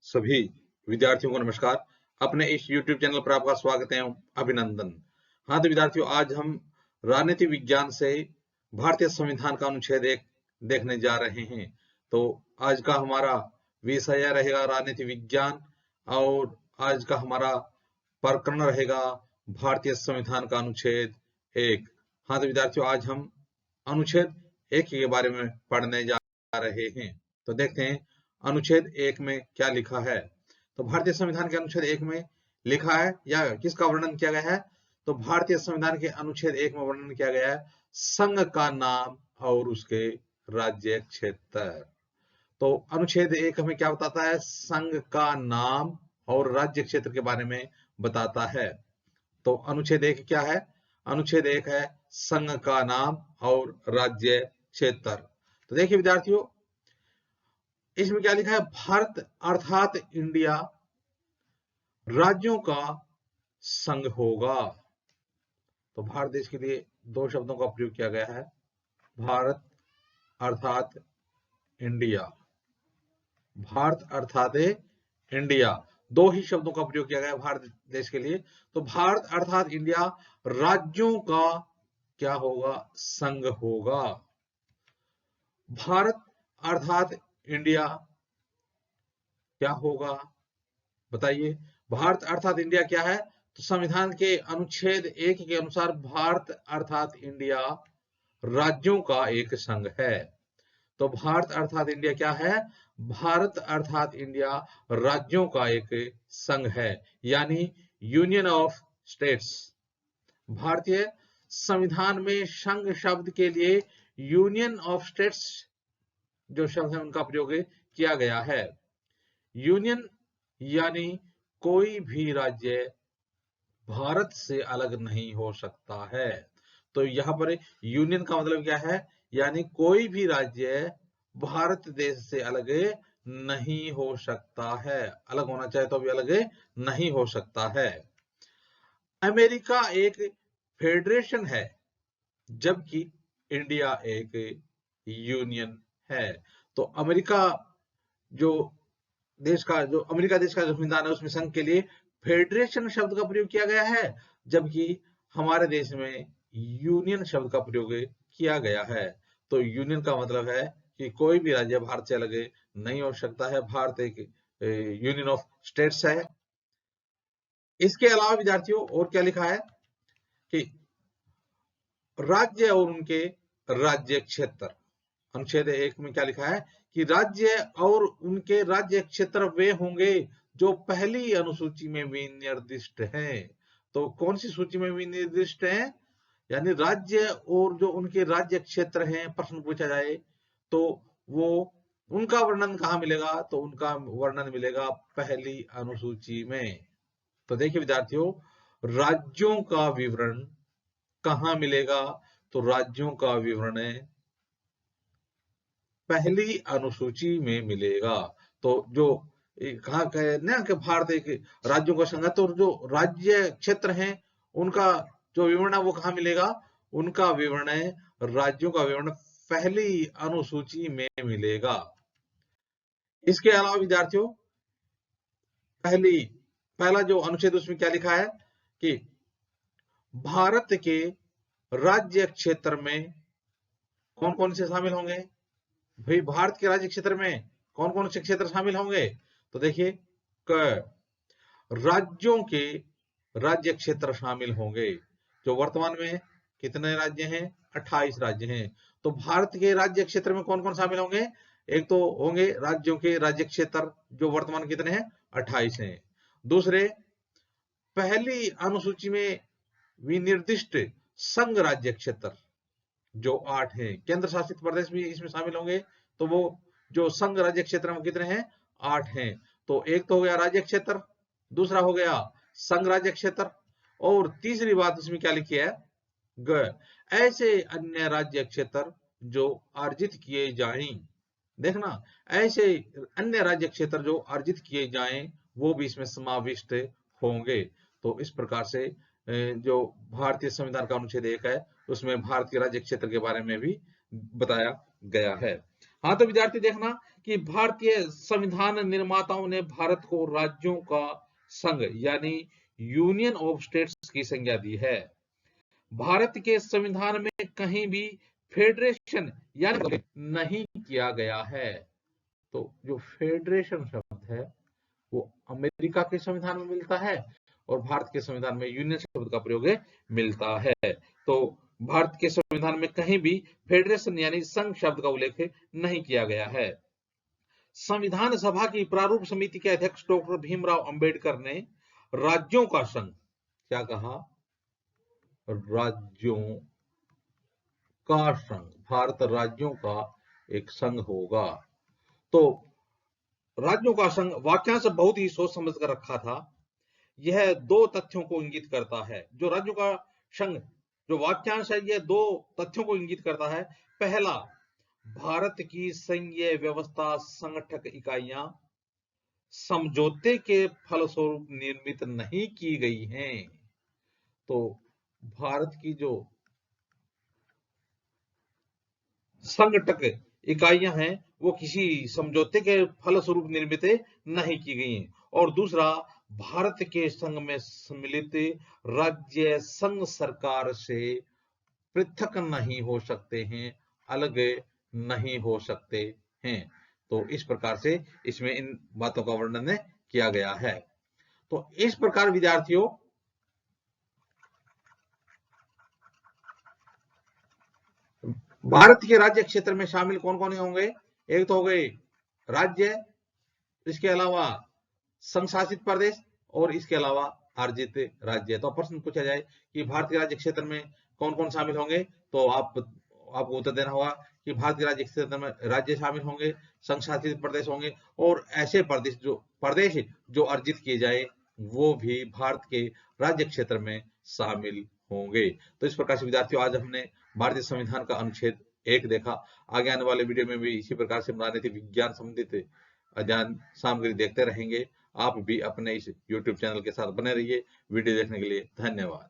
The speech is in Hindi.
सभी विद्यार्थियों को नमस्कार। अपने इस YouTube चैनल पर आपका स्वागत है, अभिनंदन। हाँ तो विद्यार्थियों, आज हम राजनीति विज्ञान से भारतीय संविधान का अनुच्छेद 1 देखने जा रहे हैं। तो आज का हमारा विषय रहेगा राजनीति विज्ञान और आज का हमारा प्रकरण रहेगा भारतीय संविधान का अनुच्छेद 1। हाँ तो विद्यार्थियों, आज हम अनुच्छेद 1 के बारे में पढ़ने जा रहे हैं। तो देखते हैं अनुच्छेद 1 में क्या लिखा है। तो भारतीय संविधान के अनुच्छेद 1 में लिखा है या किसका वर्णन किया गया है? तो भारतीय संविधान के अनुच्छेद 1 में वर्णन किया गया है संघ का नाम और उसके राज्य क्षेत्र। तो अनुच्छेद 1 हमें क्या बताता है? संघ का नाम और राज्य क्षेत्र के बारे में बताता है। तो अनुच्छेद 1 क्या है? अनुच्छेद 1 है संघ का नाम और राज्य क्षेत्र। तो देखिए विद्यार्थियों, इसमें क्या लिखा है? भारत अर्थात इंडिया राज्यों का संघ होगा। तो भारत देश के लिए दो शब्दों का प्रयोग किया गया है, भारत अर्थात इंडिया। भारत अर्थात इंडिया, दो ही शब्दों का प्रयोग किया गया है भारत देश के लिए। तो भारत अर्थात इंडिया राज्यों का क्या होगा? संघ होगा। भारत अर्थात इंडिया क्या होगा? बताइए। भारत अर्थात इंडिया क्या है? तो संविधान के अनुच्छेद 1 के अनुसार भारत अर्थात इंडिया राज्यों का एक संघ है। तो भारत अर्थात इंडिया क्या है? भारत अर्थात इंडिया राज्यों का एक संघ है, यानी यूनियन ऑफ स्टेट्स। भारतीय संविधान में संघ शब्द के लिए यूनियन ऑफ स्टेट्स जो शब्द है उनका प्रयोग किया गया है। यूनियन यानी कोई भी राज्य भारत से अलग नहीं हो सकता है। तो यहां पर यूनियन का मतलब क्या है? यानी कोई भी राज्य भारत देश से अलग नहीं हो सकता है। अलग होना चाहे तो भी अलग नहीं हो सकता है। अमेरिका एक फेडरेशन है, जबकि इंडिया एक यूनियन है। तो अमेरिका देश का जो संविधान है उसमें संघ के लिए फेडरेशन शब्द का प्रयोग किया गया है, जबकि हमारे देश में यूनियन शब्द का प्रयोग किया गया है। तो यूनियन का मतलब है कि कोई भी राज्य भारत से अलग नहीं हो सकता है। भारत एक यूनियन ऑफ स्टेट्स है। इसके अलावा विद्यार्थियों और क्या लिखा है कि राज्य और उनके राज्य क्षेत्र। अनुच्छेद 1 में क्या लिखा है कि राज्य और उनके राज्य क्षेत्र वे होंगे जो पहली अनुसूची में विनिर्दिष्ट हैं। तो कौन सी सूची में विनिर्दिष्ट हैं? यानी राज्य और जो उनके राज्य क्षेत्र हैं, प्रश्न पूछा जाए तो वो उनका वर्णन कहाँ मिलेगा? तो उनका वर्णन मिलेगा पहली अनुसूची में। तो देखिए विद्यार्थियों, राज्यों का विवरण कहाँ मिलेगा? तो राज्यों का विवरण पहली अनुसूची में मिलेगा। तो जो कहा गया ना कि भारत एक राज्यों का संघ है, तो जो राज्य क्षेत्र हैं उनका जो विवरण है वो कहाँ मिलेगा? उनका विवरण राज्यों का विवरण पहली अनुसूची में मिलेगा। इसके अलावा विद्यार्थियों, पहला जो अनुच्छेद उसमें क्या लिखा है कि भारत के राज्य क्षेत्र में कौन कौन से शामिल होंगे? भाई भारत के राज्य क्षेत्र में कौन कौन से क्षेत्र शामिल होंगे? तो देखिए, राज्यों के राज्य क्षेत्र शामिल होंगे। जो वर्तमान में कितने राज्य हैं? 28 राज्य हैं। तो भारत के राज्य क्षेत्र में कौन कौन शामिल होंगे? एक तो होंगे राज्यों के राज्य क्षेत्र जो वर्तमान कितने हैं? 28 हैं। दूसरे, पहली अनुसूची में विनिर्दिष्ट संघ राज्य क्षेत्र जो 8 हैं। केंद्र शासित प्रदेश भी इसमें शामिल होंगे। तो वो जो संघ राज्य क्षेत्र में कितने हैं? 8 हैं। तो एक तो हो गया राज्य क्षेत्र, दूसरा हो गया संघ राज्य क्षेत्र, और तीसरी बात इसमें क्या लिखी है? ऐसे अन्य राज्य क्षेत्र जो अर्जित किए जाएं। देखना, ऐसे अन्य राज्य क्षेत्र जो अर्जित किए जाएं वो भी इसमें समाविष्ट होंगे। तो इस प्रकार से जो भारतीय संविधान का अनुच्छेद 1 है उसमें भारत के राज्य क्षेत्र के बारे में भी बताया गया है। हाँ, तो विद्यार्थी देखना कि भारतीय संविधान निर्माताओं ने भारत को राज्यों का संघ यानी यूनियन ऑफ स्टेट्स की संज्ञा दी है। भारत के संविधान में कहीं भी फेडरेशन यानी नहीं किया गया है। तो जो फेडरेशन शब्द है वो अमेरिका के संविधान में मिलता है और भारत के संविधान में यूनियन शब्द का प्रयोग मिलता है। तो भारत के संविधान में कहीं भी फेडरेशन यानी संघ शब्द का उल्लेख नहीं किया गया है। संविधान सभा की प्रारूप समिति के अध्यक्ष डॉक्टर भीमराव अंबेडकर ने राज्यों का संघ, क्या कहा, राज्यों का संघ, भारत राज्यों का एक संघ होगा। तो राज्यों का संघ वाक्यांश बहुत ही सोच समझ कर रखा था। यह दो तथ्यों को इंगित करता है। जो राज्यों का संघ जो वाक्यांश है यह दो तथ्यों को इंगित करता है। पहला, भारत की संघीय व्यवस्था संगठक इकाइयां समझौते के फलस्वरूप निर्मित नहीं की गई हैं। तो भारत की जो संगठक इकाइयां हैं वो किसी समझौते के फलस्वरूप निर्मित नहीं की गई हैं। और दूसरा, भारत के संघ में सम्मिलित राज्य संघ सरकार से पृथक नहीं हो सकते हैं, अलग नहीं हो सकते हैं। तो इस प्रकार से इसमें इन बातों का वर्णन किया गया है। तो इस प्रकार विद्यार्थियों भारत के राज्य क्षेत्र में शामिल कौन कौन होंगे? एक तो हो गए राज्य, इसके अलावा संघ शासित प्रदेश और इसके अलावा अर्जित राज्य। तो प्रश्न पूछा जाए कि भारत के राज्य क्षेत्र में कौन कौन शामिल होंगे, तो आपको उत्तर देना होगा कि भारत के राज्य क्षेत्र में राज्य शामिल होंगे, संघ शासित प्रदेश होंगे और ऐसे प्रदेश जो अर्जित किए जाए वो भी भारत के राज्य क्षेत्र में शामिल होंगे। तो इस प्रकार से विद्यार्थियों आज हमने भारतीय संविधान का अनुच्छेद 1 देखा। आगे आने वाले वीडियो में भी इसी प्रकार से राजनीतिक विज्ञान संबंधित अध्ययन सामग्री देखते रहेंगे। आप भी अपने इस YouTube चैनल के साथ बने रहिए। वीडियो देखने के लिए धन्यवाद।